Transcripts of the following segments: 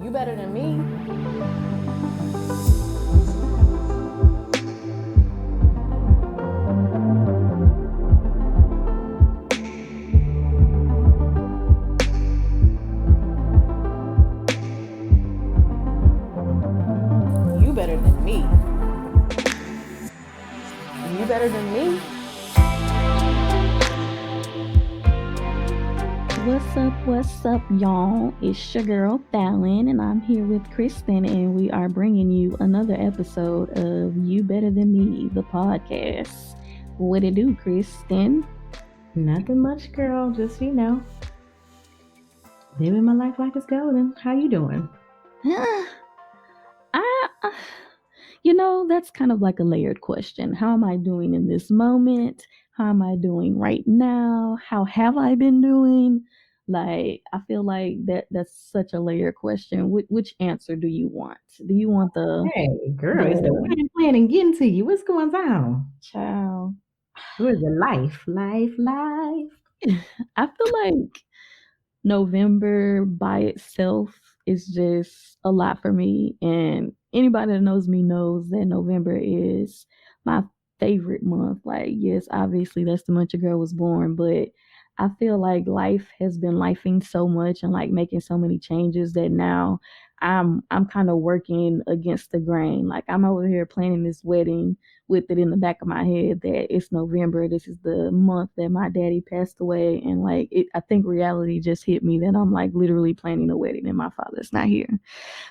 You better than me. You better than me. You better than me. What's up, y'all? It's your girl, Fallon, and I'm here with Kristin, and we are bringing you another episode of You Better Than Me, the podcast. What it do, Kristin? Nothing much, girl. Just, living my life like it's golden. How you doing? That's kind of like a layered question. How am I doing in this moment? How am I doing right now? How have I been doing? Like, I feel like that's such a layered question. Which answer do you want? Do you want Hey, girl, it's the wedding planning getting to you. What's going on? child? What is it? Life. I feel like November by itself is just a lot for me. And anybody that knows me knows that November is my favorite month. Like, yes, obviously that's the month your girl was born, but I feel like life has been lifing so much and like making so many changes that now I'm kind of working against the grain. Like I'm over here planning this wedding with it in the back of my head that it's November. This is the month that my daddy passed away, and like I think reality just hit me that I'm like literally planning a wedding and my father's not here.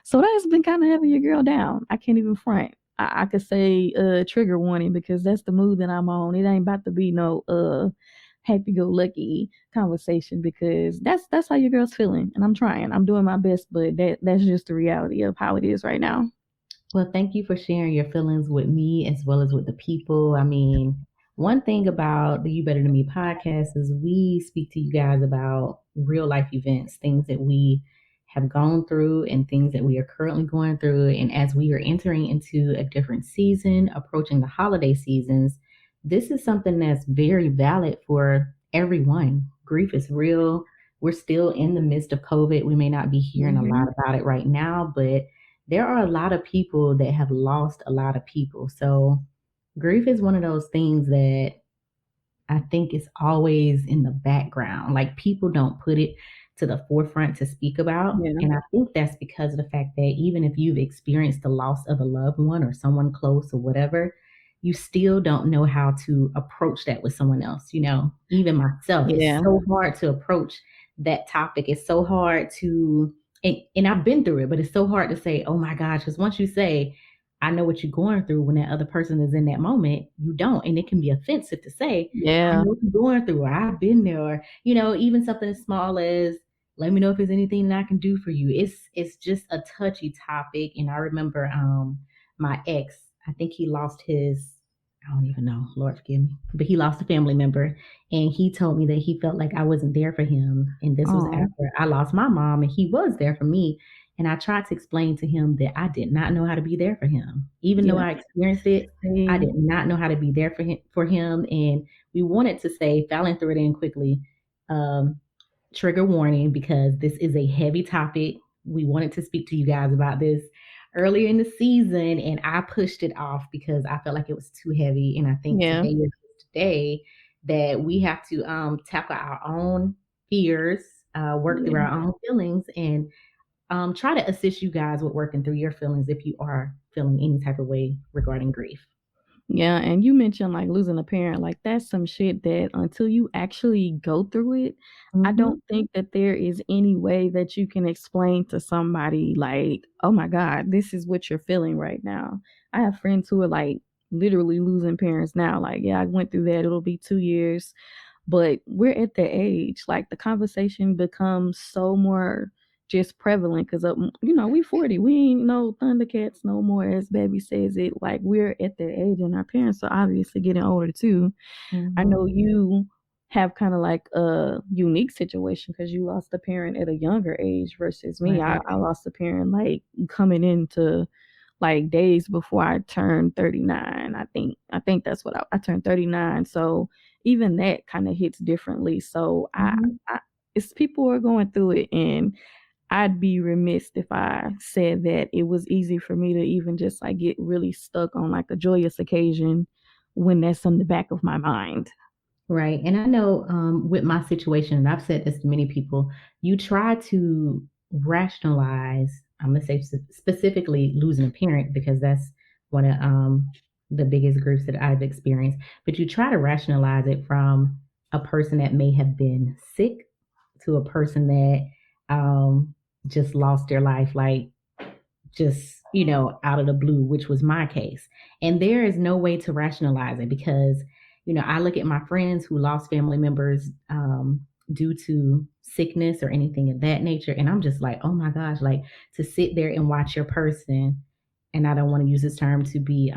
So that has been kind of having your girl down. I can't even front. I could say trigger warning because that's the mood that I'm on. It ain't about to be no happy go lucky conversation because that's how your girl's feeling, and I'm trying. I'm doing my best, but that's just the reality of how it is right now. Well, thank you for sharing your feelings with me as well as with the people. I mean, one thing about the You Better Than Me podcast is we speak to you guys about real life events, things that we have gone through and things that we are currently going through. And as we are entering into a different season, approaching the holiday seasons, this is something that's very valid for everyone. Grief is real. We're still in the midst of COVID. We may not be hearing a lot about it right now, but there are a lot of people that have lost a lot of people. So grief is one of those things that I think is always in the background. Like people don't put it to the forefront to speak about. Yeah. And I think that's because of the fact that even if you've experienced the loss of a loved one or someone close or whatever, you still don't know how to approach that with someone else. Even myself, Yeah. it's so hard to approach that topic. It's so hard to, and I've been through it, but it's so hard to say, oh my gosh, because once you say, I know what you're going through when that other person is in that moment, you don't. And it can be offensive to say, I know what you're going through, or I've been there, or, even something as small as, let me know if there's anything that I can do for you. It's just a touchy topic. And I remember my ex, I think he lost I don't even know, Lord forgive me, but he lost a family member. And he told me that he felt like I wasn't there for him. And this was after I lost my mom, and he was there for me. And I tried to explain to him that I did not know how to be there for him. Even though I experienced it, I did not know how to be there for him. And we wanted to say, Fallon threw it in quickly, trigger warning, because this is a heavy topic. We wanted to speak to you guys about this earlier in the season, and I pushed it off because I felt like it was too heavy. And I think today that we have to tackle our own fears, work through our own feelings, and try to assist you guys with working through your feelings if you are feeling any type of way regarding grief. Yeah, and you mentioned like losing a parent, like that's some shit that until you actually go through it, I don't think that there is any way that you can explain to somebody like, oh my God, this is what you're feeling right now. I have friends who are like literally losing parents now. Like, yeah, I went through that. It'll be 2 years. But we're at the age, like the conversation becomes so more just prevalent because we 40, we ain't no Thundercats no more, as Baby says it. Like we're at that age, and our parents are obviously getting older too. I know you have kind of like a unique situation because you lost a parent at a younger age versus me. I lost a parent like coming into like days before I turned 39. I think that's what I turned 39. So even that kind of hits differently. So I it's people are going through it, and I'd be remiss if I said that it was easy for me to even just like get really stuck on like a joyous occasion when that's on the back of my mind. Right. And I know with my situation, and I've said this to many people, you try to rationalize, I'm going to say specifically losing a parent, because that's one of the biggest groups that I've experienced. But you try to rationalize it from a person that may have been sick to a person that just lost their life, like just, out of the blue, which was my case. And there is no way to rationalize it because, I look at my friends who lost family members due to sickness or anything of that nature. And I'm just like, oh my gosh, like to sit there and watch your person. And I don't want to use this term to be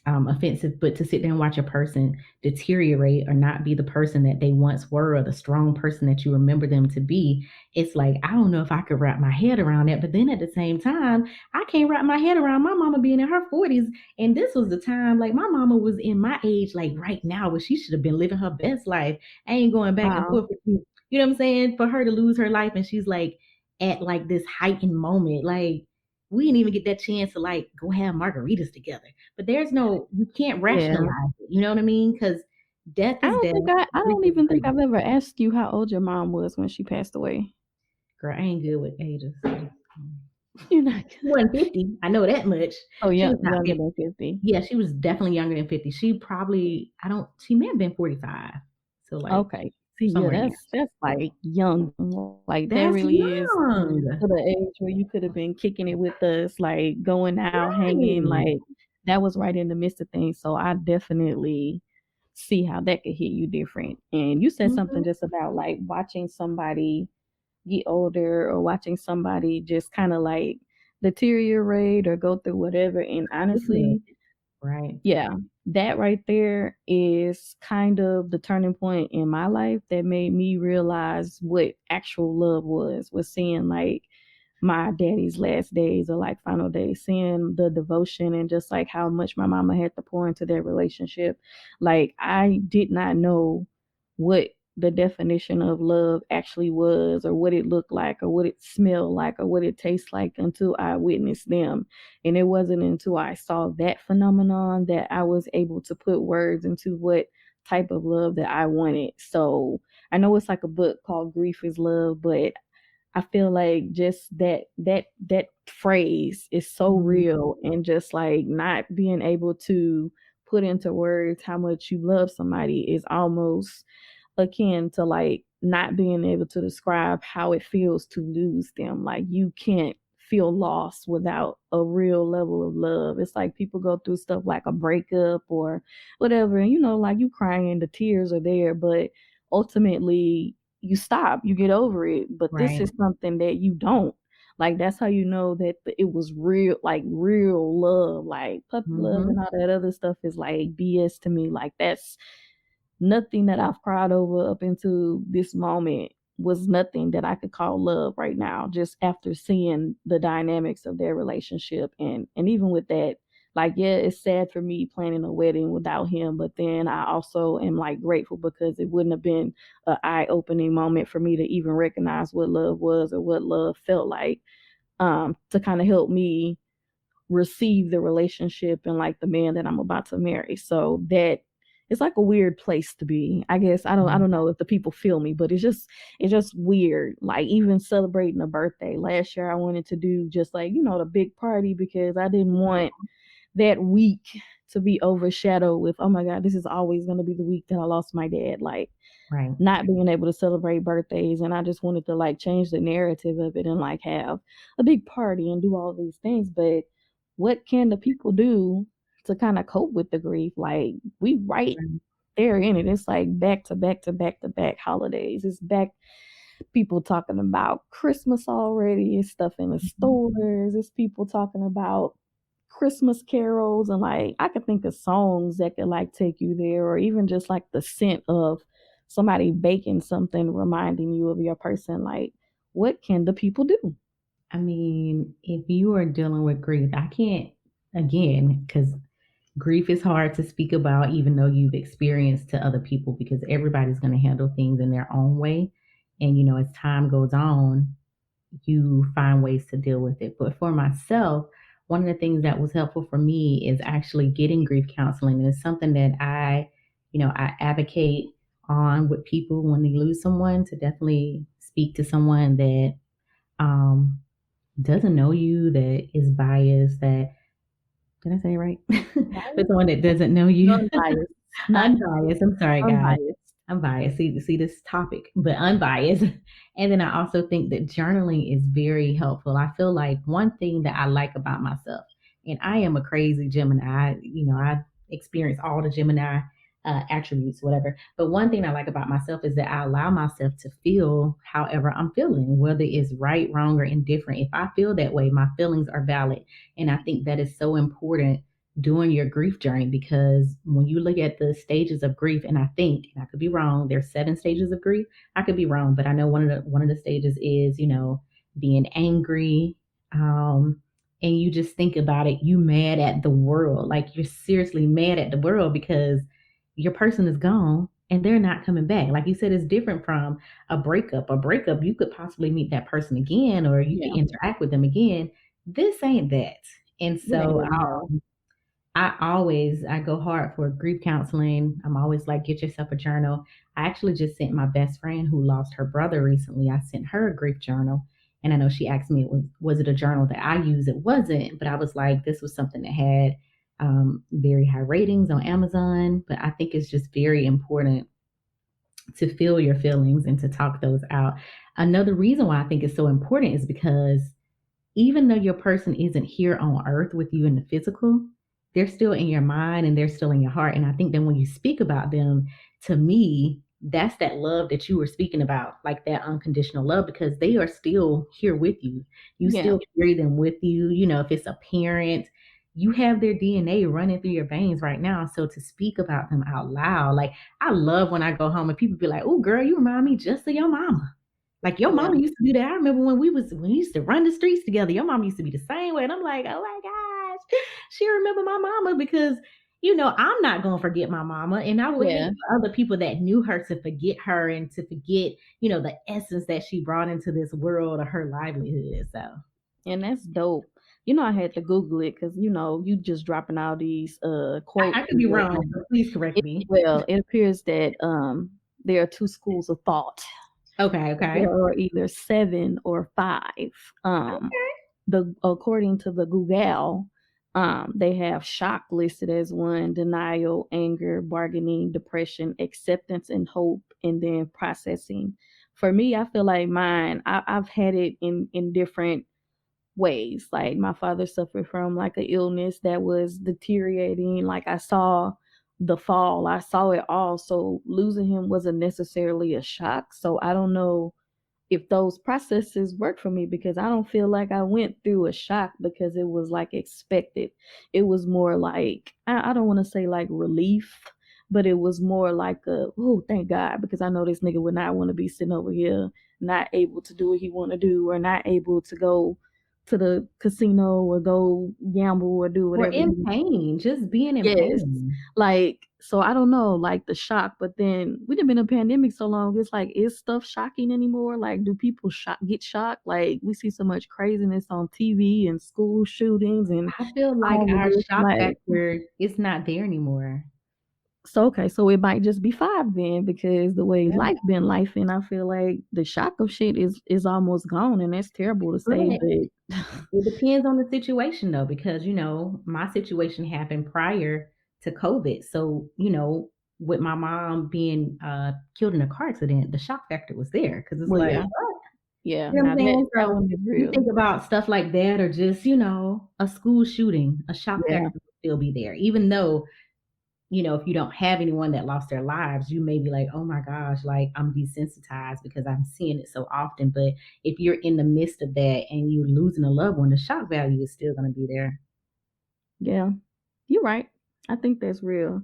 offensive, but to sit there and watch a person deteriorate or not be the person that they once were or the strong person that you remember them to be, it's like, I don't know if I could wrap my head around that. But then at the same time, I can't wrap my head around my mama being in her 40s. And this was the time, like my mama was in my age, like right now, where she should have been living her best life. I ain't going back and Wow. forth with you. You know what I'm saying? For her to lose her life and she's like at like this heightened moment, like we didn't even get that chance to like go have margaritas together. But you can't Yeah. rationalize it. You know what I mean? Because death is death. I Grief don't is even think grief. I've ever asked you how old your mom was when she passed away. Girl, I ain't good with ages. You're not. She wasn't 50. I know that much. Oh, She yeah, was not younger 50. than 50. Yeah, she was definitely younger than 50. She may have been 45. So like Okay. See, yeah, somewhere in there. that's like young. Like that That's really is young. to the age where you could have been kicking it with us, like going out, hanging, Right. like that was right in the midst of things. So I definitely see how that could hit you different. And you said something Mhm. just about like watching somebody get older or watching somebody just kind of like deteriorate or go through whatever. And Yeah. honestly, Right. yeah, that right there is kind of the turning point in my life that made me realize what actual love was seeing like my daddy's last days or like final days, seeing the devotion and just like how much my mama had to pour into their relationship. Like I did not know what the definition of love actually was or what it looked like or what it smelled like or what it tastes like until I witnessed them. And it wasn't until I saw that phenomenon that I was able to put words into what type of love that I wanted. So I know it's like a book called Grief is Love, but I feel like just that phrase is so Mhm. real, and just like not being able to put into words how much you love somebody is almost akin to like not being able to describe how it feels to lose them. Like you can't feel lost without a real level of love. It's like people go through stuff like a breakup or whatever, and like you crying, the tears are there, but ultimately you stop, you get over it. But this Right. is something that you don't. Like that's how you know that it was real, like real love. Like puppy love and Mhm. all that other stuff is like BS to me. Like that's nothing that I've cried over up into this moment was nothing that I could call love right now, just after seeing the dynamics of their relationship. And even with that, like, yeah, it's sad for me planning a wedding without him, but then I also am like grateful because it wouldn't have been an eye-opening moment for me to even recognize what love was or what love felt like, to kind of help me receive the relationship and like the man that I'm about to marry. So that it's like a weird place to be. I guess I don't know if the people feel me, but it's just weird. Like even celebrating a birthday. Last year I wanted to do just like, the big party because I didn't want that week to be overshadowed with, oh my God, this is always gonna be the week that I lost my dad. Like Right. not being able to celebrate birthdays, and I just wanted to like change the narrative of it and like have a big party and do all these things. But what can the people do to kind of cope with the grief? Like we right Right. there in it. It's like back to back to back to back holidays. It's back people talking about Christmas already. It's stuff in the Mhm. stores. It's people talking about Christmas carols, and like I could think of songs that could like take you there, or even just like the scent of somebody baking something reminding you of your person. Like what can the people do? I mean, if you are dealing with grief, I can't, again, because grief is hard to speak about, even though you've experienced to other people, because everybody's going to handle things in their own way. And, as time goes on, you find ways to deal with it. But for myself, one of the things that was helpful for me is actually getting grief counseling. And it's something that I advocate on with people when they lose someone, to definitely speak to someone that um, doesn't know you, that is biased, that, did I say it right? But someone that doesn't know you. Unbiased. Not Unbiased. I'm sorry, guys. unbiased. I'm biased. See this topic, but unbiased. And then I also think that journaling is very helpful. I feel like one thing that I like about myself, and I am a crazy Gemini. I experience all the Gemini attributes, whatever. But one thing I like about myself is that I allow myself to feel however I'm feeling, whether it's right, wrong, or indifferent. If I feel that way, my feelings are valid. And I think that is so important during your grief journey, because when you look at the stages of grief, and I think, and I could be wrong, there's 7 stages of grief. I could be wrong, but I know one of the stages is, being angry. And you just think about it, you mad at the world. Like, you're seriously mad at the world because your person is gone and they're not coming back. Like you said, it's different from a breakup. A breakup, you could possibly meet that person again, or you Yeah. could interact with them again. This ain't that. And so No. I go hard for grief counseling. I'm always like, get yourself a journal. I actually just sent my best friend who lost her brother recently. I sent her a grief journal. And I know she asked me, was it a journal that I use? It wasn't, but I was like, this was something that had very high ratings on Amazon. But I think it's just very important to feel your feelings and to talk those out. Another reason why I think it's so important is because even though your person isn't here on earth with you in the physical, they're still in your mind and they're still in your heart. And I think that when you speak about them, to me, that's that love that you were speaking about, like that unconditional love, because they are still here with you. You Yeah. still carry them with you. If it's a parent, you have their DNA running through your veins right now. So to speak about them out loud, like, I love when I go home and people be like, "Oh, girl, you remind me just of your mama. Like, your Yeah. mama used to do that. I remember when we used to run the streets together. Your mama used to be the same way." And I'm like, oh my gosh, she remember my mama, because I'm not gonna forget my mama. And I would hate Yeah. for other people that knew her to forget her and to forget, the essence that she brought into this world or her livelihood. So And that's dope. I had to Google it because you just dropping all these quotes I could and be wrong, whatnot. so please correct me. It appears that there are 2 schools of thought. Okay. There are either 7 or 5. Um, according to the Google, they have shock listed as one, denial, anger, bargaining, depression, acceptance, and hope, and then processing. For me, I feel like mine, I've had it in different ways. Like, my father suffered from like an illness that was deteriorating. Like, I saw the fall, I saw it all. So losing him wasn't necessarily a shock. So I don't know if those processes work for me, because I don't feel like I went through a shock because it was like expected. It was more like, I don't want to say like relief, but it was more like oh, thank God, because I know this nigga would not want to be sitting over here not able to do what he want to do, or not able to go to the casino or go gamble or do We're whatever. in pain, just being in Yes. pain. Like, so I don't know, like the shock, but then we done been in a pandemic so long, it's like, is stuff shocking anymore? Like, do people get shocked? Like, we see so much craziness on TV and school shootings and I feel like all of our this. shock Like, factor is not there anymore. so okay, so it might just be 5 then, because the way Yeah. life been life, and I feel like the shock of shit is almost gone, and that's terrible to say, But but it depends on the situation though, because my situation happened prior to COVID. So, with my mom being killed in a car accident, the shock factor was there, because it's well, like, yeah, what? yeah. You know Now what I'm saying? that So one is you real. think about stuff like that, or just, a school shooting, a shock Yeah. factor will still be there. Even though, if you don't have anyone that lost their lives, you may be like, oh my gosh, like, I'm desensitized because I'm seeing it so often. But if you're in the midst of that and you're losing a loved one, the shock value is still going to be there. Yeah. You're right. I think that's real.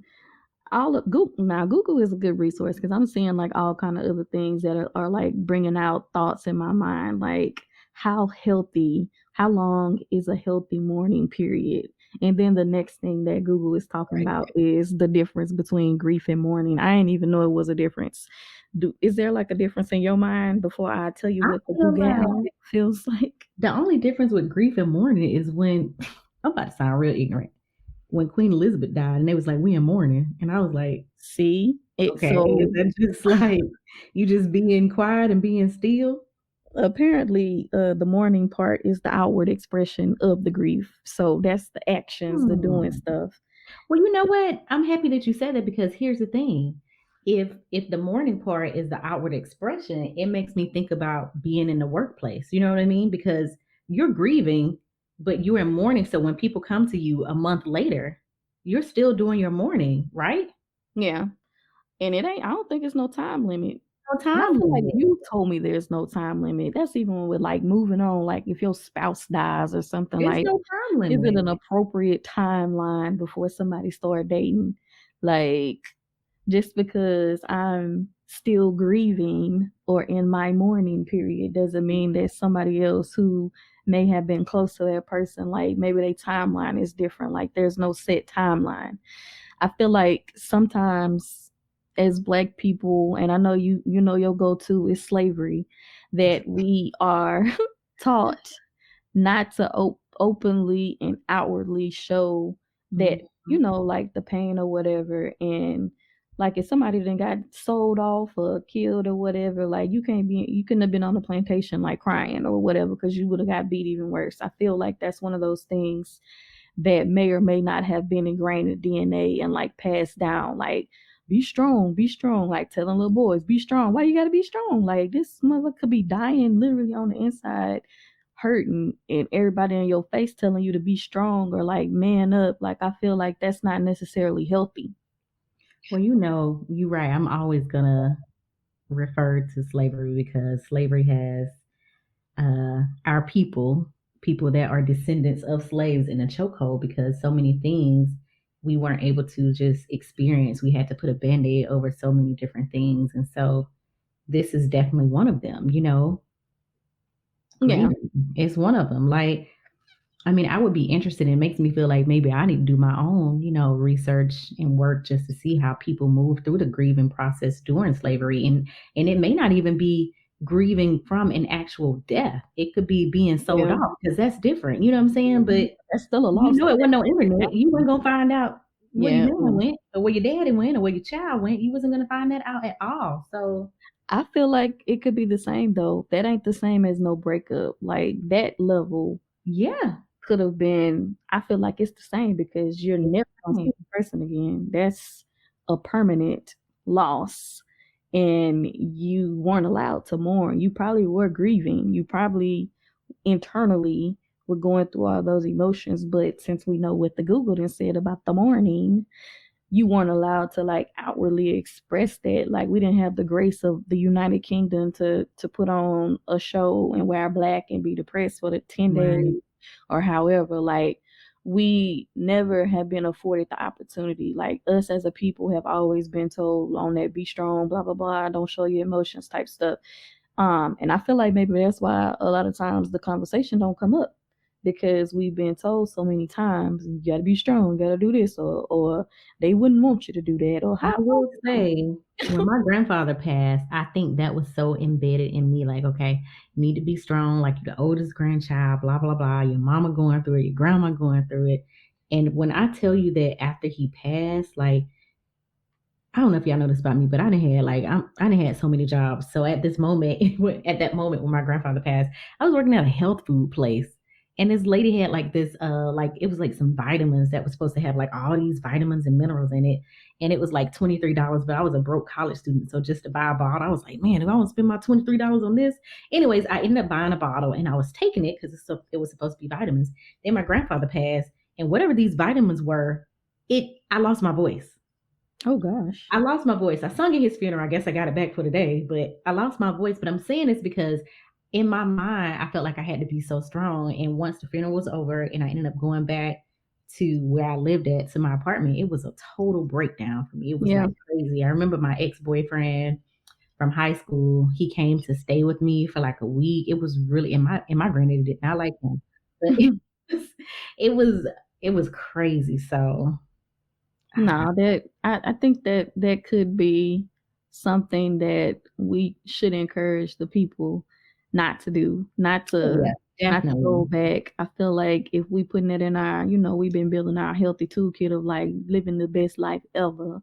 All of Google, now Google is a good resource, because I'm seeing like all kind of other things that are like bringing out thoughts in my mind, like how long is a healthy mourning period? And then the next thing that Google is talking Right. about is the difference between grief and mourning. I didn't even know it was a difference. Is there like a difference in your mind before I tell you I what the feel like Google feels like? the only difference with grief and mourning is when I'm about to sound real ignorant. When Queen Elizabeth died, and they was like, "We in mourning," and I was like, See it. "Okay, is So that just like you just being quiet and being still?" apparently, the mourning part is the outward expression of the grief. So that's the actions, the doing Hmm. stuff. Well, you know what? I'm happy that you said that because here's the thing. If the mourning part is the outward expression, it makes me think about being in the workplace. You know what I mean? Because you're grieving, but you're in mourning. So when people come to you a month later, you're still doing your mourning, right? Yeah, and it ain't. I don't think it's no time limit. No And I time feel like limit. you told me there's no time limit. That's even with like moving on. Like if your spouse dies or something, There's like no time is it limit. an appropriate timeline before somebody start dating? Like just because I'm still grieving or in my mourning period doesn't mean that somebody else who may have been close to that person, like maybe their timeline is different. Like there's no set timeline. I feel like sometimes as black people, and I know you know your go-to is slavery, that we are taught not to openly and outwardly show that like the pain or whatever. And like if somebody then got sold off or killed or whatever, like you couldn't have been on the plantation like crying or whatever because you would have got beat even worse. I feel like that's one of those things that may or may not have been ingrained in DNA and like passed down. Like be strong, like telling little boys, be strong. Why you gotta be strong? Like this mother could be dying literally on the inside, hurting, and everybody in your face telling you to be strong or like man up. Like I feel like that's not necessarily healthy. Well, you're right. I'm always gonna refer to slavery because slavery has our people that are descendants of slaves in a chokehold because so many things we weren't able to just experience. We had to put a band-aid over so many different things. And so this is definitely one of them, Yeah. grieving is one of them. Like, I mean, I would be interested. It makes me feel like maybe I need to do my own, research and work just to see how people move through the grieving process during slavery. And it may not even be grieving from an actual death. It could be being sold Yeah. off because that's different. You know what I'm saying? But That's still a loss. it wasn't no internet. You weren't gonna find out where your Yeah. man went or where your daddy went or where your child went. You wasn't gonna find that out at all. So I feel like it could be the same though. That ain't the same as no breakup. Like that level yeah. could have been, I feel like it's the same because you're never gonna see the person again. That's a permanent loss. And you weren't allowed to mourn. You probably were grieving. You probably internally were going through all those emotions. But since we know what the Google then said about the mourning, you weren't allowed to like outwardly express that. Like we didn't have the grace of the United Kingdom to put on a show and wear black and be depressed for the 10 Right. days or however. Like we never have been afforded the opportunity. Like us as a people have always been told on that be strong, blah blah blah, don't show your emotions type stuff. And I feel like maybe that's why a lot of times the conversation don't come up because we've been told so many times you got to be strong, got to do this, or they wouldn't want you to do that, or I how. will say, when my grandfather passed, I think that was so embedded in me. Like, okay, you need to be strong. Like, you're the oldest grandchild, blah, blah, blah. Your mama going through it, your grandma going through it. And when I tell you that after he passed, like, I don't know if y'all know this about me, but I done had like I done had so many jobs. So at this moment, at that moment when my grandfather passed, I was working at a health food place, and this lady had like this like it was like some vitamins that was supposed to have like all these vitamins and minerals in it, and it was like $23. But I was a broke college student, so just to buy a bottle, I was like, man, if I want to spend my $23 on this, anyways, I ended up buying a bottle and I was taking it because it was supposed to be vitamins. Then my grandfather passed, and whatever these vitamins were, I lost my voice. Oh gosh. I lost my voice. I sung at his funeral. I guess I got it back for today, but I lost my voice. But I'm saying this because in my mind, I felt like I had to be so strong. And once the funeral was over and I ended up going back to where I lived at, to my apartment, it was a total breakdown for me. It was Yeah. like crazy. I remember my ex-boyfriend from high school. He came to stay with me for like a week. It was really, and my granddaddy did not like him, but was, it was, it was crazy. So No, that I think that could be something that we should encourage the people not to do, not to Yeah, not to go definitely. back. I feel like if we putting it in our, you know, we've been building our healthy toolkit of like living the best life ever.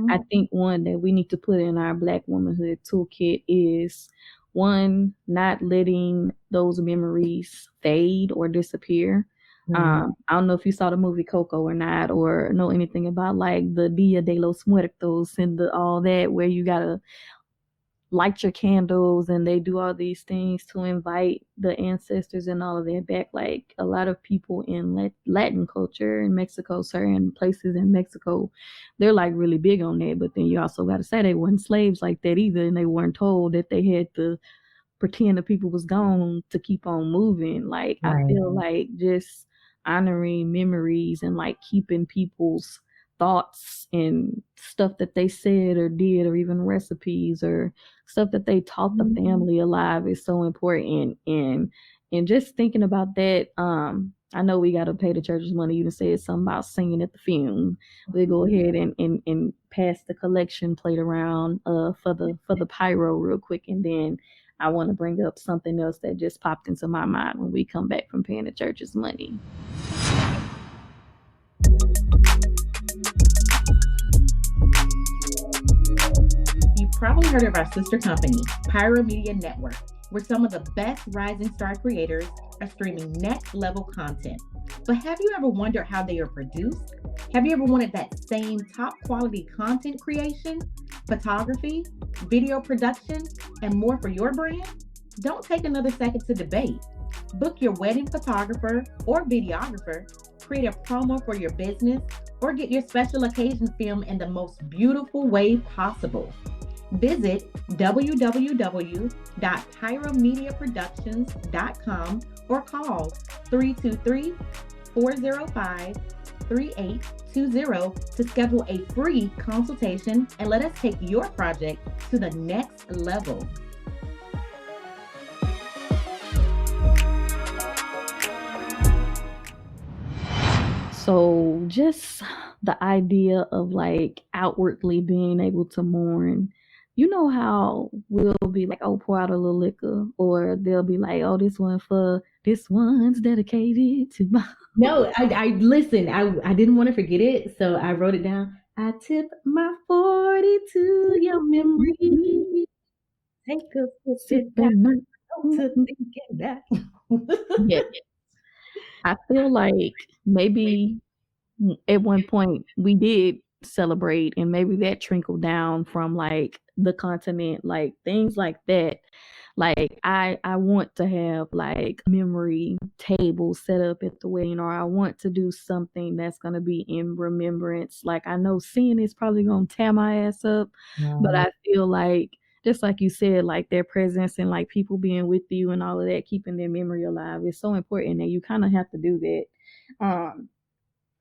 I Mhm. think one that we need to put in our Black womanhood toolkit is one, not letting those memories fade or disappear. Mhm. I don't know if you saw the movie Coco or not, or know anything about like the Dia de los Muertos and the all that, where you gotta light your candles and they do all these things to invite the ancestors and all of that back. Like a lot of people in Latin culture in Mexico, certain places in Mexico, they're like really big on that. But then you also got to say they weren't slaves like that either, and they weren't told that they had to pretend the people was gone to keep on moving. Like I Right. feel like just honoring memories and like keeping people's thoughts and stuff that they said or did or even recipes or stuff that they taught the family alive is so important. And just thinking about that, I know we gotta pay the church's money. You even said something about singing at the funeral. We'll go ahead and pass the collection plate around for the pyro real quick, and then I want to bring up something else that just popped into my mind when we come back from paying the church's money. You've probably heard of our sister company, Pyro Media Network, where some of the best rising star creators are streaming next level content. But have you ever wondered how they are produced? Have you ever wanted that same top quality content creation, photography, video production, and more for your brand? Don't take another second to debate. Book your wedding photographer or videographer, create a promo for your business, or get your special occasion film in the most beautiful way possible. Visit www.pyromediaproductions.com or call 323 405 3820 to schedule a free consultation and let us take your project to the next level. So just the idea of like outwardly being able to mourn. You know how we'll be like, oh, pour out a little liquor, or they'll be like, oh, this one's dedicated to my. No, I listen. I didn't want to forget it, so I wrote it down. I tip my 40 to your memory. Take a sip Sip now and night. to thinking that. Yeah, I feel like maybe at one point we did celebrate and maybe that trickled down from like the continent, like things like that. Like I want to have like a memory table set up at the wedding, or I want to do something that's gonna be in remembrance. Like I know seeing it's probably gonna tear my ass up, but No, I feel like just like you said, like their presence and like people being with you and all of that, keeping their memory alive is so important that you kind of have to do that. Um,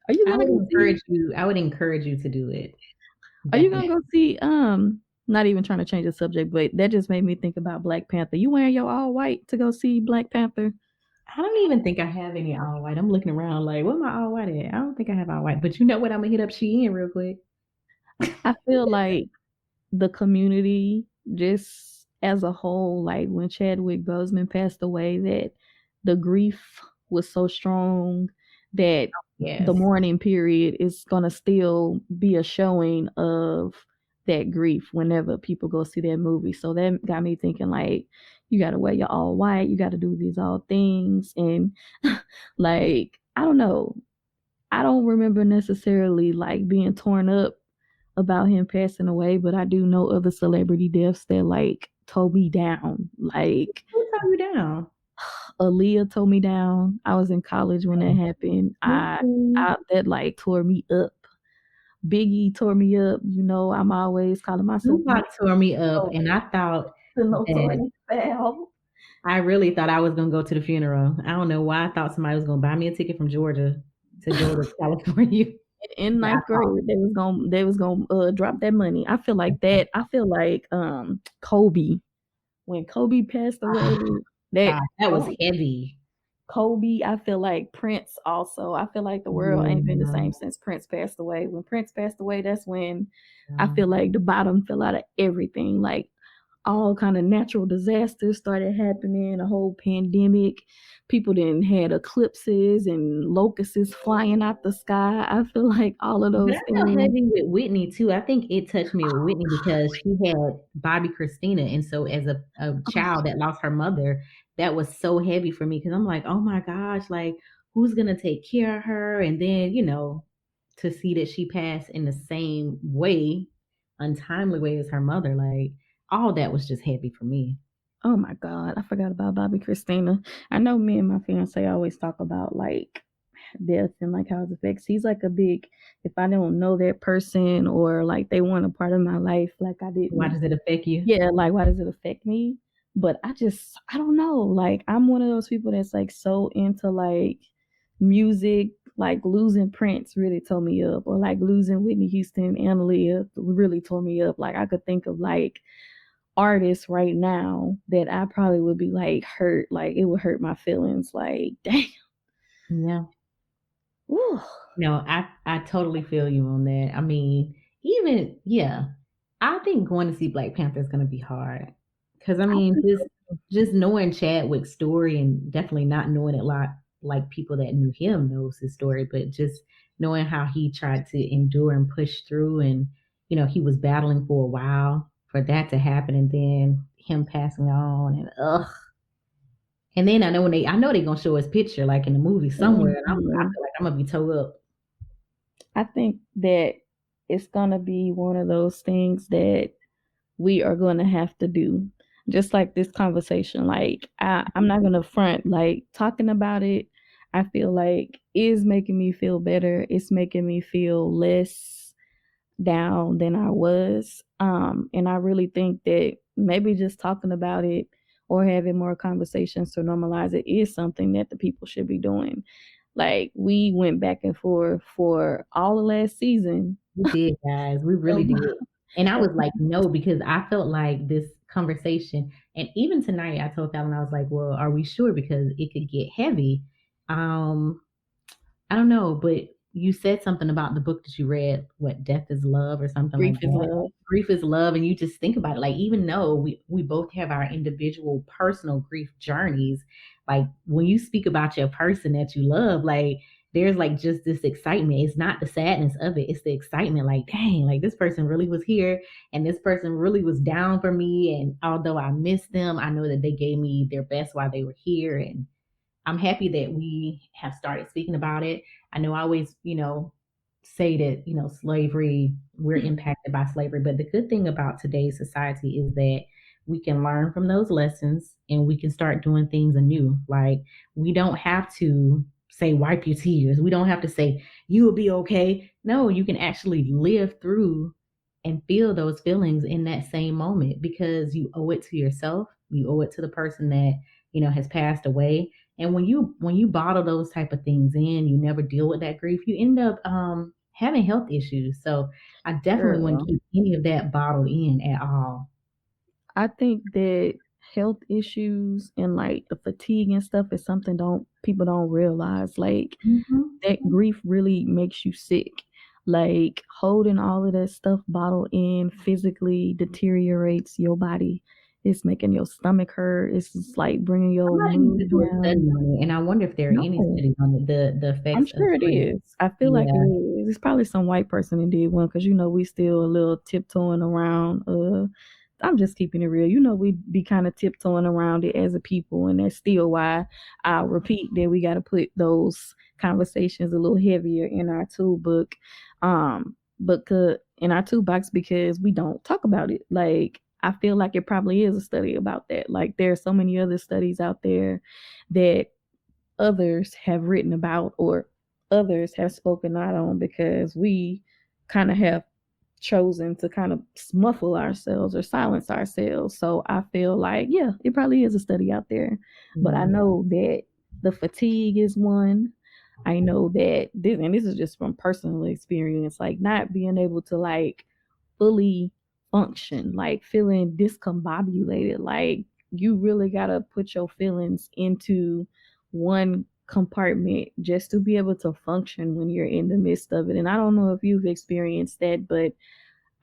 are you I gonna would go see? encourage you. I would encourage you to do it. Are you gonna Definitely. go see? Not even trying to change the subject, but that just made me think about Black Panther. You wearing your all white to go see Black Panther? I don't even think I have any all white. I'm looking around like, what am I all white at? I don't think I have all white. But you know what? I'm gonna hit up Shein real quick. I feel like the community just as a whole, like when Chadwick Boseman passed away, that the grief was so strong that the Yes. mourning period is gonna still be a showing of that grief whenever people go see that movie. So that got me thinking like you gotta wear your all white, you gotta do these all things and like I don't know. I don't remember necessarily like being torn up about him passing away, but I do know other celebrity deaths that like tore me down. Like Who told you down? Aaliyah tore me down. I was in college when that happened. Mhm. I that like tore me up. Biggie tore me up. You know, I'm always calling myself Tupac tore me up, no, and I thought that notorious foul. I really thought I was gonna go to the funeral. I don't know why I thought somebody was gonna buy me a ticket from Georgia to go to California. In But I ninth grade, they was gonna drop that money. I feel like that. I feel like Kobe when Kobe passed away. thought, That God, that was oh, heavy. Kobe. I feel like Prince also. I feel like the world ain't been the same since Prince passed away. When Prince passed away, that's when I feel like the bottom fell out of everything. Like all kind of natural disasters started happening, a whole pandemic. People then had eclipses and locusts flying out the sky. I feel like all of But those I felt things. heavy with Whitney too. I think it touched me with Whitney because she had Bobby Christina. And so as a child that lost her mother, that was so heavy for me because I'm like, oh my gosh, like who's gonna take care of her? And then, to see that she passed in the same way, untimely way as her mother, like all that was just heavy for me. Oh my God, I forgot about Bobby Christina. I know me and my fiance always talk about like death and like how it affects. He's like a big, if I don't know that person or like they weren't a part of my life, like I Why didn't, does it affect you? yeah, like why does it affect me? But I don't know. Like I'm one of those people that's like so into like music, like losing Prince really tore me up, or like losing Whitney Houston and Aaliyah really tore me up. Like I could think of like artists right now that I probably would be like hurt, like it would hurt my feelings. Like, damn. Yeah. Whew. No, I totally feel you on that. I mean, even yeah, I think going to see Black Panther is going to be hard because I I mean, think just knowing Chadwick's story and definitely not knowing it like people that knew him knows his story, but just knowing how he tried to endure and push through, and he was battling for a while for that to happen, and then him passing on, and ugh. And then I know they're gonna show his picture like in the movie somewhere, and I Mhm. feel like I'm gonna be towed up. I think that it's gonna be one of those things that we are gonna have to do. Just like this conversation. Like I'm not gonna front, like talking about it, I feel like is making me feel better. It's making me feel less down than I was. And I really think that maybe just talking about it or having more conversations to normalize it is something that the people should be doing. Like we went back and forth for all the last season. We did, guys. We really did. And I was like, no, because I felt like this conversation, and even tonight, I told Fallon, I was like, well, are we sure? Because it could get heavy. Um, I don't know, but you said something about the book that you read, what Death is Love or something Grief like is that. love. Grief is love, and you just think about it, like even though we both have our individual personal grief journeys, like when you speak about your person that you love, like there's like just this excitement. It's not the sadness of it, it's the excitement, like dang, like this person really was here and this person really was down for me, and although I miss them, I know that they gave me their best while they were here, and I'm happy that we have started speaking about it. I know I always, say that, slavery, we're impacted by slavery. But the good thing about today's society is that we can learn from those lessons and we can start doing things anew. Like we don't have to say, wipe your tears. We don't have to say, you will be okay. No, you can actually live through and feel those feelings in that same moment because you owe it to yourself. You owe it to the person that, has passed away. And when you bottle those type of things in, you never deal with that grief, you end up having health issues. So I definitely wouldn't Girl, keep any of that bottled in at all. I think that health issues and like the fatigue and stuff is something don't people don't realize. Like Mhm. that grief really makes you sick. Like holding all of that stuff bottled in physically deteriorates your body. It's making your stomach hurt. It's just like bringing your Somebody needs to mood do a study down. on it, and I wonder if there are any No, studies on it, the I'm effects of sure it grief. is. I feel like it Yeah, is. It's probably some white person that did one because we still a little tiptoeing around. I'm just keeping it real. We be kind of tiptoeing around it as a people, and that's still why I repeat that we got to put those conversations a little heavier in our toolbook, but in our toolbox because we don't talk about it. Like I feel like it probably is a study about that. Like there are so many other studies out there that others have written about or others have spoken out on because we kind of have chosen to kind of smuffle ourselves or silence ourselves. So I feel like, yeah, it probably is a study out there. But I yeah. know that the fatigue is one. I know that this is just from personal experience, like not being able to like fully function, like feeling discombobulated. Like you really gotta put your feelings into one compartment just to be able to function when you're in the midst of it. And I don't know if you've experienced that, but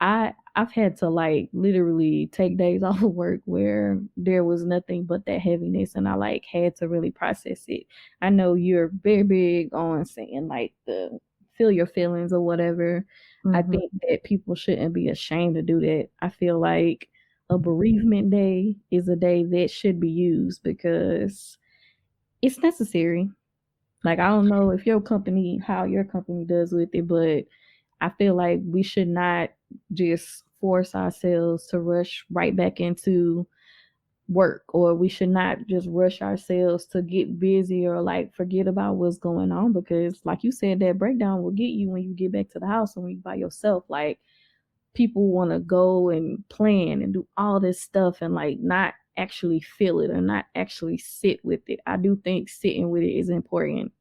I've had to like literally take days off of work where there was nothing but that heaviness, and I like had to really process it. I know you're very big on saying like the feel your feelings or whatever. I Mhm. think that people shouldn't be ashamed to do that. I feel like a bereavement day is a day that should be used because it's necessary. Like I don't know if your company how your company does with it, but I feel like we should not just force ourselves to rush right back into work, or we should not just rush ourselves to get busy or like forget about what's going on, because like you said, that breakdown will get you when you get back to the house and when you by yourself. Like people want to go and plan and do all this stuff and like not actually feel it or not actually sit with it. I do think sitting with it is important.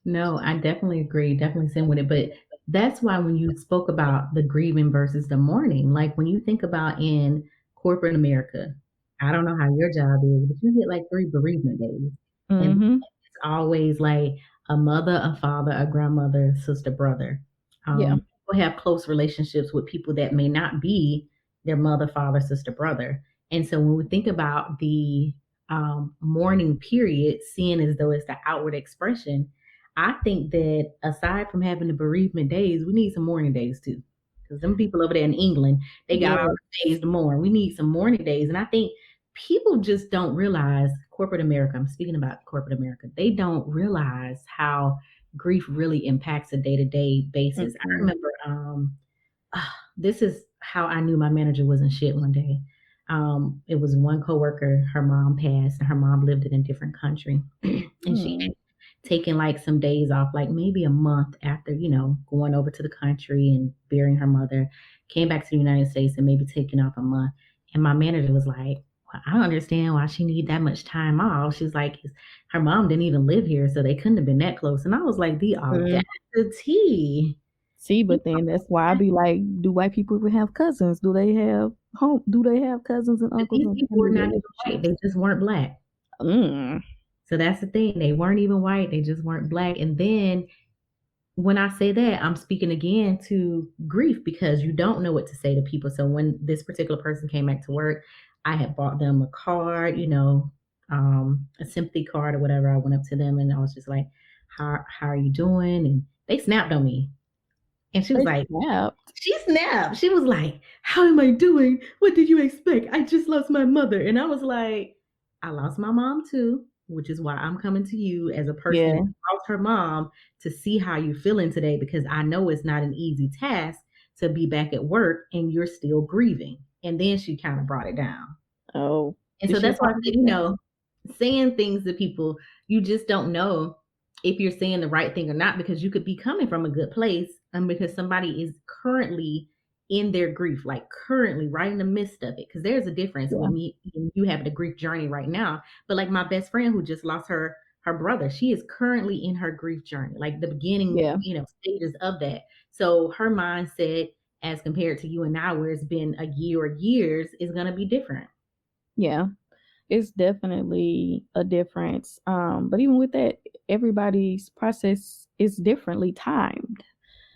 No, I definitely agree. Definitely same with it. But that's why when you spoke about the grieving versus the mourning, like when you think about in corporate America, I don't know how your job is, but you get like 3 bereavement days. And Mm-hmm. it's always like a mother, a father, a grandmother, sister, brother. Yeah. People have close relationships with people that may not be their mother, father, sister, brother. And so when we think about the mourning period, seeing as though it's the outward expression, I think that aside from having the bereavement days, we need some mourning days too. Because them people over there in England, they got Yeah. all the days to mourn. We need some mourning days. And I think people just don't realize corporate America, I'm speaking about corporate America, they don't realize how grief really impacts a day-to-day basis. I Mm-mm. remember this is how I knew my manager wasn't shit one day. It was one coworker, her mom passed, and her mom lived in a different country. And she Mm. taking like some days off, like maybe a month after, going over to the country and burying her mother, came back to the United States and maybe taking off a month. And my manager was like, well, I don't understand why she need that much time off. She's like, her mom didn't even live here, so they couldn't have been that close. And I was like, the Mm. audacity. See, but then that's why I be like, do white people even have cousins? Do they have home? Do they have cousins and But uncles these and people family were not even white. relationships? They just weren't black. Mm. So that's the thing. They weren't even white. They just weren't black. And then when I say that, I'm speaking again to grief because you don't know what to say to people. So when this particular person came back to work, I had bought them a card, a sympathy card or whatever. I went up to them and I was just like, how are you doing? And they snapped on me. And she was They like, snapped. she snapped. She was like, how am I doing? What did you expect? I just lost my mother. And I was like, I lost my mom too, which is why I'm coming to you as a person that Yeah. lost her mom to see how you're feeling today, because I know it's not an easy task to be back at work and you're still grieving. And then she kind of brought it down. Oh, And did so she that's why I said, apologize? saying things to people, you just don't know if you're saying the right thing or not, because you could be coming from a good place and because somebody is currently in their grief, like currently right in the midst of it. Because there's a difference with Yeah. me and you having a grief journey right now. But like my best friend who just lost her brother, she is currently in her grief journey, like the beginning, Yeah. stages of that. So her mindset as compared to you and I, where it's been a year or years, is gonna be different. Yeah. It's definitely a difference. But even with that, everybody's process is differently timed.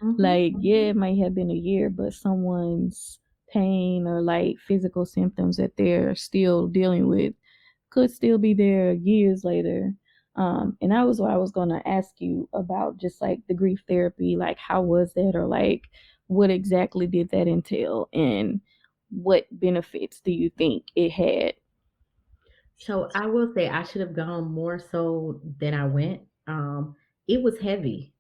Mhm. Like, yeah, it might have been a year, but someone's pain or like physical symptoms that they're still dealing with could still be there years later. And that was what I was gonna ask you about, just like the grief therapy, like how was that, or like what exactly did that entail, and what benefits do you think it had? So I will say I should have gone more so than I went. It was heavy.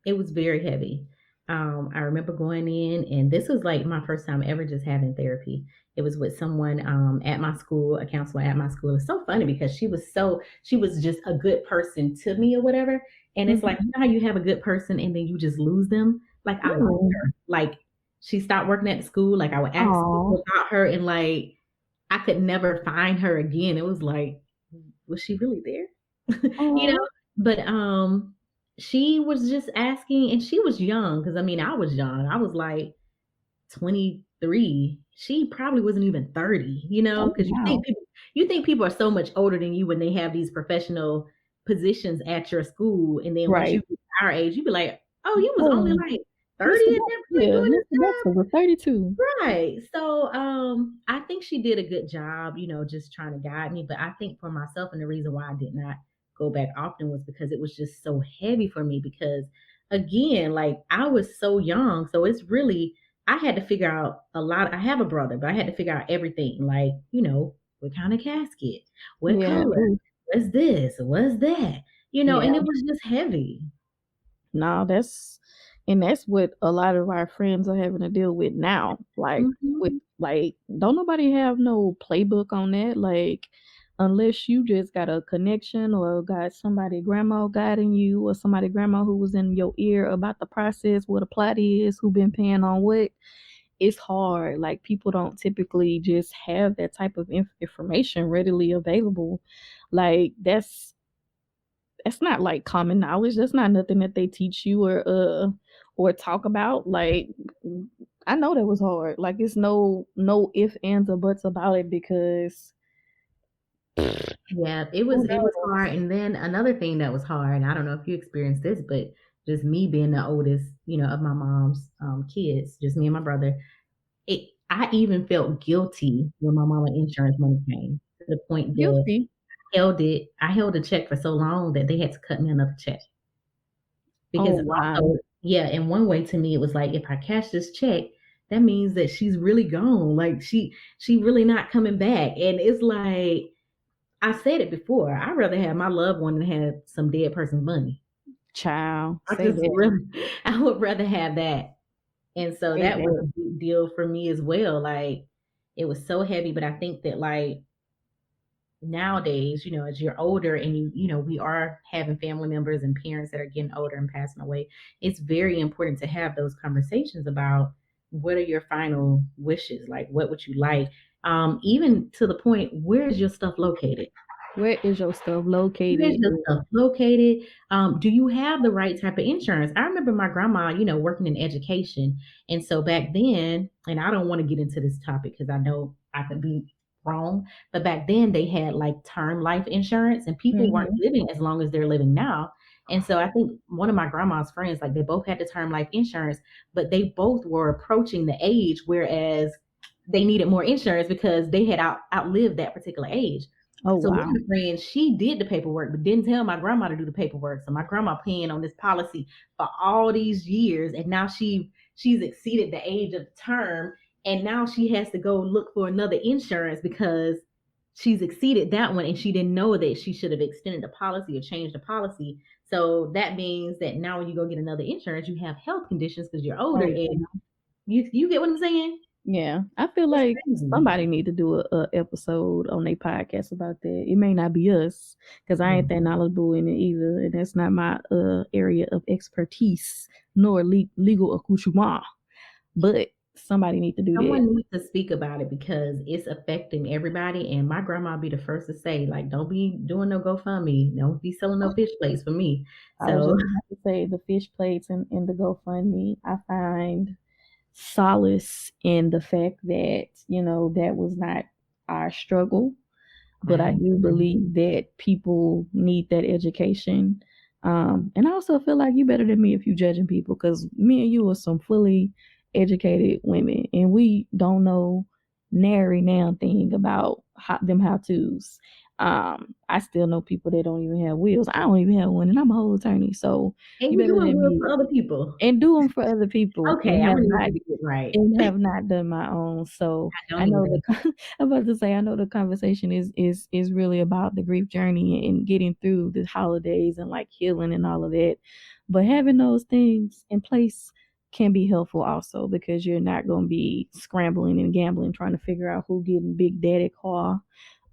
It was very heavy. I remember going in, and this was like my first time ever just having therapy. It was with someone at my school, a counselor at my school. It's so funny because she was just a good person to me or whatever. And it's like, Mhm. how you have a good person and then you just lose them. Like I lost Mm. her. Like she stopped working at the school. Like I would ask Aw. people about her, and like I could never find her again. It was like, was she really there? you Aw. know, but she was just asking, and she was young because I mean I was young. I was like 23. She probably wasn't even 30, Oh, because wow. you think people are so much older than you when they have these professional positions at your school, and then once you Right. get our age, you be like, oh, you was only Oh, like 30 at that point doing this Mr. job. Baxter was 32. Right. So I think she did a good job, just trying to guide me. But I think for myself, and the reason why I did not go back often was because it was just so heavy for me. Because again, like I was so young. So it's really I had to figure out a lot. I have a brother, but I had to figure out everything, like, what kind of casket, what Yeah. color, Ooh, what's this, what's that, yeah. and it was just heavy. No, that's what a lot of our friends are having to deal with now. Like with Mhm. like don't nobody have no playbook on that. Like unless you just got a connection or got somebody grandma guiding you or somebody grandma who was in your ear about the process, what a plot is, who been paying on what, it's hard. Like people don't typically just have that type of information readily available. Like that's not like common knowledge. That's not nothing that they teach you or talk about. Like I know that was hard. Like it's no ifs, ands, or buts about it because Yeah, it who was hard. knows? And then another thing that was hard, and I don't know if you experienced this, but just me being the oldest, of my mom's kids, just me and my brother, I even felt guilty when my mama insurance money came, to the point that Guilty. I held a check for so long that they had to cut me another check. Oh Because wow. also, yeah, in one way to me it was like if I cash this check, that means that she's really gone. Like she really not coming back. And it's like I said it before. I'd rather have my loved one than have some dead person's money. Child. I Say just that. really, I would rather have that. And so Say that was that. a big deal for me as well. Like it was so heavy, but I think that like nowadays, as you're older and we are having family members and parents that are getting older and passing away, it's very important to have those conversations about what are your final wishes, like what would you like, even to the point, where is your stuff located? Where is your stuff Where's located? your stuff located? Do you have the right type of insurance? I remember my grandma, working in education. And so back then, and I don't want to get into this topic because I know I could be wrong, but back then they had like term life insurance and people weren't Mm-hmm. living as long as they're living now. And so I think one of my grandma's friends, like they both had the term life insurance, but they both were approaching the age, whereas they needed more insurance because they had outlived that particular age. Oh So one wow. of the friends, she did the paperwork, but didn't tell my grandma to do the paperwork. So my grandma paying on this policy for all these years, and now she's exceeded the age of the term, and now she has to go look for another insurance because she's exceeded that one, and she didn't know that she should have extended the policy or changed the policy. So that means that now when you go get another insurance, you have health conditions because you're older, Oh and yeah. you get what I'm saying? Yeah, I feel It's like crazy. somebody need to do a episode on their podcast about that. It may not be us because I Yeah. ain't that knowledgeable in it either, and that's not my area of expertise nor legal accoutrement. But somebody need to do that. Someone needs to speak about it because it's affecting everybody. And my grandma be the first to say, like, don't be doing no GoFundMe. Don't be selling no fish plates for me. I was So just about to say the fish plates and the GoFundMe. I find solace in the fact that that was not our struggle, but I I do agree. believe that people need that education. And I also feel like you better than me if you judging people because me and you are some fully educated women and we don't know nary now thing about how to's. I still know people that don't even have wheels. I don't even have one, and I'm a whole attorney. So And you you better doing than well me for other people. and do them for other people Okay, I'm gonna need you to get right. and have not done my own. So I don't I know either. I'm about to say I know the conversation is really about the grief journey and getting through the holidays and like healing and all of that. But having those things in place can be helpful also because you're not going to be scrambling and gambling trying to figure out who getting big daddy car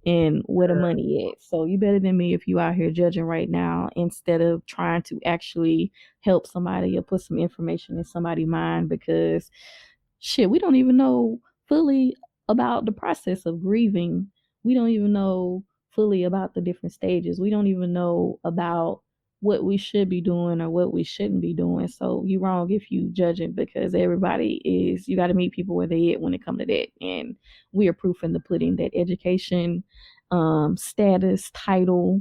and where the money is. So you better than me if you out here judging right now instead of trying to actually help somebody or put some information in somebody's mind because shit, we don't even know fully about the process of grieving. We don't even know fully about the different stages. We don't even know about what we should be doing or what we shouldn't be doing. So you're wrong if you judge it because everybody is you gotta meet people where they at when it come to that. And we are proof in the pudding that education, status, title,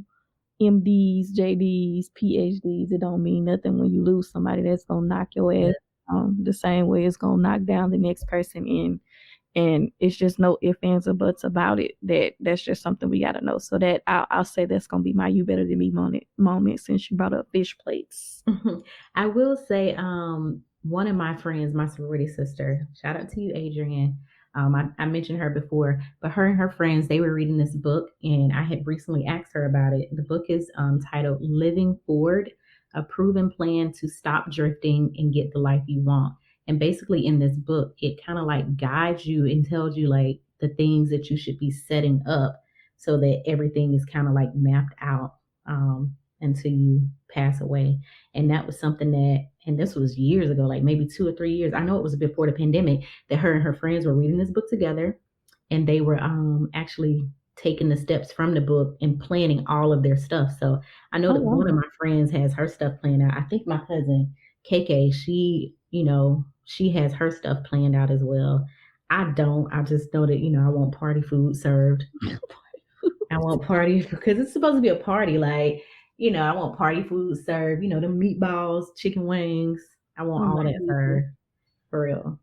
MDs, JDs, PhDs. It don't mean nothing when you lose somebody that's gonna knock your ass the same way it's gonna knock down the next person in. And it's just no ifs, ands, or buts about it. That's just something we gotta know. So that I'll say that's gonna be my "you better than me" moment since you brought up fish plates. I will say, one of my friends, my sorority sister, shout out to you, Adrienne. I mentioned her before, but her and her friends, they were reading this book, and I had recently asked her about it. The book is titled Living Forward, A Proven Plan to Stop Drifting and Get the Life You Want. And basically, in this book, it kind of like guides you and tells you like the things that you should be setting up so that everything is kind of like mapped out until you pass away. And that was something that, and this was years ago, like maybe 2 or 3 years. I know it was before the pandemic that her and her friends were reading this book together, and they were actually taking the steps from the book and planning all of their stuff. So I know that one of my friends has her stuff planned out. I think my cousin KK, she has her stuff planned out as well. I don't. I just know that, I want party food served. I want party because it's supposed to be a party. Like, I want party food served, the meatballs, chicken wings. I want all that served for real.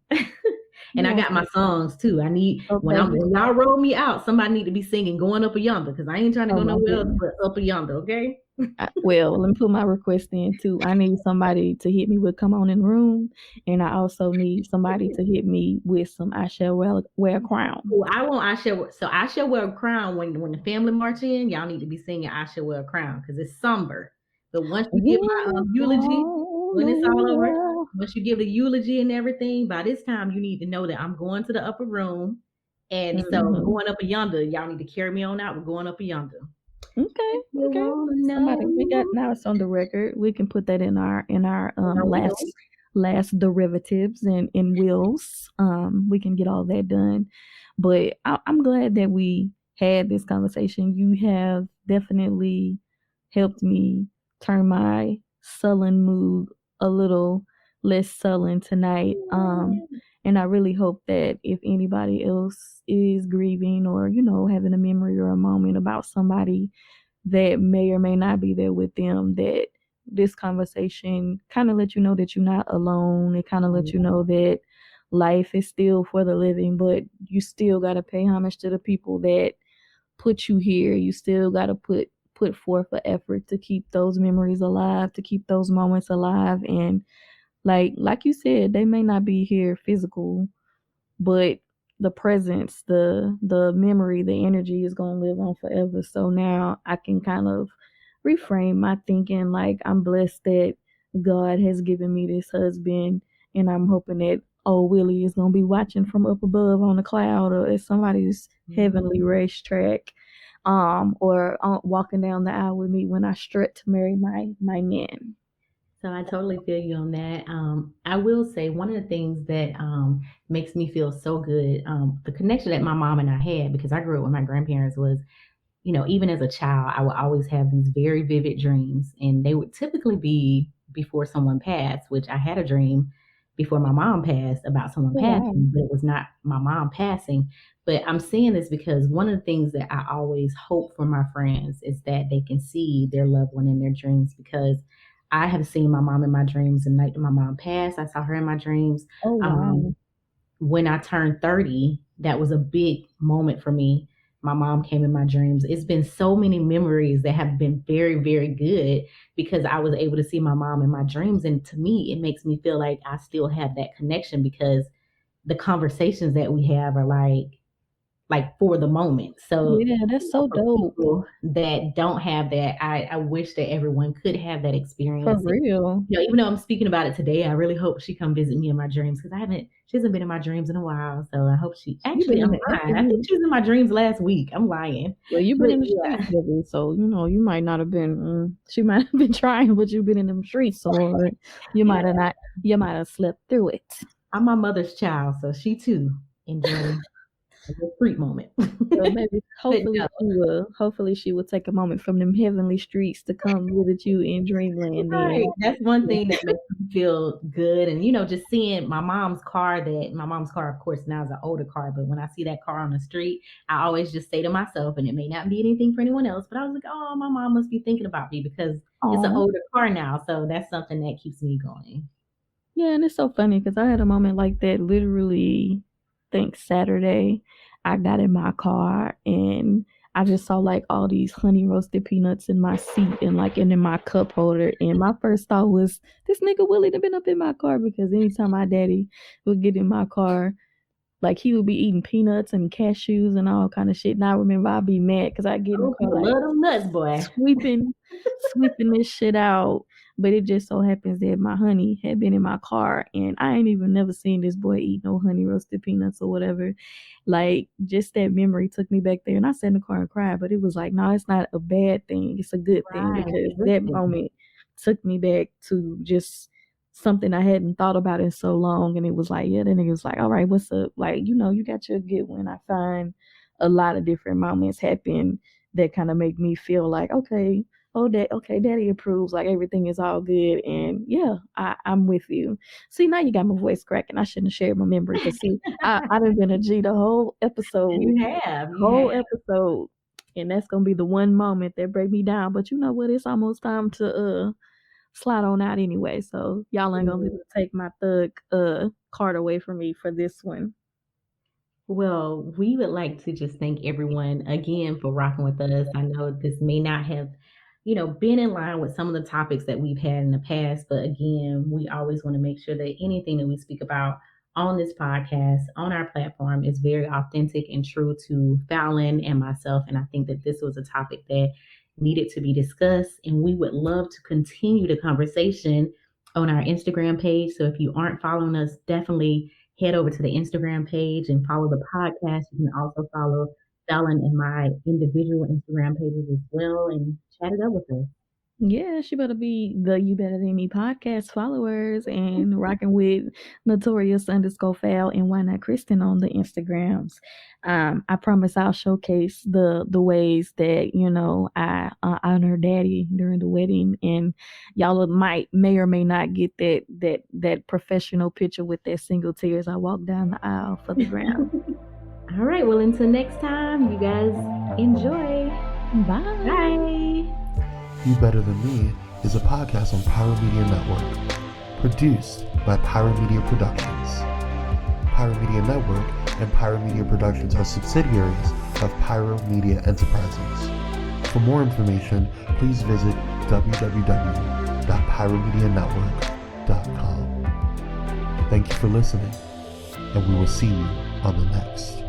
And I got my songs too. I need, when y'all roll me out, somebody need to be singing Going Up a Yonder, because I ain't trying to go nowhere else but Up a Yonder, okay? Well, let me put my request in too. I need somebody to hit me with "Come On in the Room," and I also need somebody to hit me with some "I Shall Wear a Crown." Well, I shall wear a crown when the family march in. Y'all need to be singing "I Shall Wear a Crown" because it's somber. But once you give my eulogy, when it's all over, once you give the eulogy and everything, by this time you need to know that I'm going to the upper room, and so Going Up a Yonder, y'all need to carry me on out with Going Up a Yonder. Okay. Somebody, we got, now it's on the record. We can put that in our last derivatives and in wills. We can get all that done. But I'm glad that we had this conversation. You have definitely helped me turn my sullen mood a little less sullen tonight. And I really hope that if anybody else is grieving or, having a memory or a moment about somebody that may or may not be there with them, that this conversation kind of let you know that you're not alone. It kind of let you know that life is still for the living, but you still got to pay homage to the people that put you here. You still got to put forth an effort to keep those memories alive, to keep those moments alive. And like you said, they may not be here physical, but the presence, the memory, the energy is going to live on forever. So now I can kind of reframe my thinking. Like, I'm blessed that God has given me this husband, and I'm hoping that old Willie is going to be watching from up above on a cloud or at somebody's heavenly racetrack, or walking down the aisle with me when I strut to marry my man. So I totally feel you on that. I will say one of the things that makes me feel so good, the connection that my mom and I had, because I grew up with my grandparents, was, even as a child, I would always have these very vivid dreams, and they would typically be before someone passed, which I had a dream before my mom passed about someone passing, but it was not my mom passing. But I'm saying this because one of the things that I always hope for my friends is that they can see their loved one in their dreams, because I have seen my mom in my dreams the night that my mom passed. I saw her in my dreams. Oh, wow. When I turned 30, that was a big moment for me. My mom came in my dreams. It's been so many memories that have been very, very good because I was able to see my mom in my dreams. And to me, it makes me feel like I still have that connection because the conversations that we have are like for the moment. So yeah, that's so dope. People that don't have that, I wish that everyone could have that experience. For real. Even though I'm speaking about it today, I really hope she come visit me in my dreams, because she hasn't been in my dreams in a while. So I hope she actually, I'm lying. I think she was in my dreams last week. I'm lying. Well, you've been in the streets, baby, so you might not have been. She might have been trying, but you've been in them streets, so you might have not. You might have slept through it. I'm my mother's child, so she too enjoyed. a little freak moment. So maybe But no, hopefully she will take a moment from them heavenly streets to come visit you in dreamland right. then. That's one thing that makes me feel good. And, just seeing my mom's car, of course, now is an older car, but when I see that car on the street, I always just say to myself, and it may not be anything for anyone else, but I was like, oh, my mom must be thinking about me because it's an Aw. older car now. So that's something that keeps me going. Yeah, and it's so funny because I had a moment like that literally, I think Saturday. I got in my car and I just saw like all these honey roasted peanuts in my seat and like in my cup holder. And my first thought was, this nigga Willie done been up in my car because anytime my daddy would get in my car, like he would be eating peanuts and cashews and all kind of shit. And I remember I'd be mad because I get in the Oh, car people like love them nuts, boy. sweeping this shit out. But it just so happens that my honey had been in my car and I ain't even never seen this boy eat no honey roasted peanuts or whatever. Like just that memory took me back there and I sat in the car and cried. But it was like, no, it's not a bad thing. It's a good thing Right. because Good that thing. moment took me back to just something I hadn't thought about in so long. And it was like, yeah, then it was like, all right, what's up? Like, you got your good one. I find a lot of different moments happen that kind of make me feel like, okay, daddy approves, like everything is all good. And yeah, I'm with you. See, now you got my voice cracking. I shouldn't have shared my memory because see, I'd have been a G the whole episode. You have. And that's gonna be the one moment that break me down. But you know what? It's almost time to slide on out anyway. So y'all ain't gonna be able to take my thug card away from me for this one. Well, we would like to just thank everyone again for rocking with us. I know this may not have, been in line with some of the topics that we've had in the past, but again, we always want to make sure that anything that we speak about on this podcast, on our platform, is very authentic and true to Fallon and myself. And I think that this was a topic that needed to be discussed, and we would love to continue the conversation on our Instagram page. So if you aren't following us, definitely head over to the Instagram page and follow the podcast. You can also follow Fallon and my individual Instagram pages as well and chat it up with us. Yeah, she better be the You Better Than Me podcast followers and rocking with Notorious_Fal and Why Not Kristin on the Instagrams. I promise I'll showcase the ways that I honor Daddy during the wedding, and y'all may or may not get that professional picture with that single tears I walk down the aisle for the ground. All right, well, until next time, you guys enjoy. Bye. Bye. You Better Than Me is a podcast on Pyro Media Network, produced by Pyro Media Productions. Pyro Media Network and Pyro Media Productions are subsidiaries of Pyro Media Enterprises. For more information, please visit www.pyromedianetwork.com. Thank you for listening, and we will see you on the next.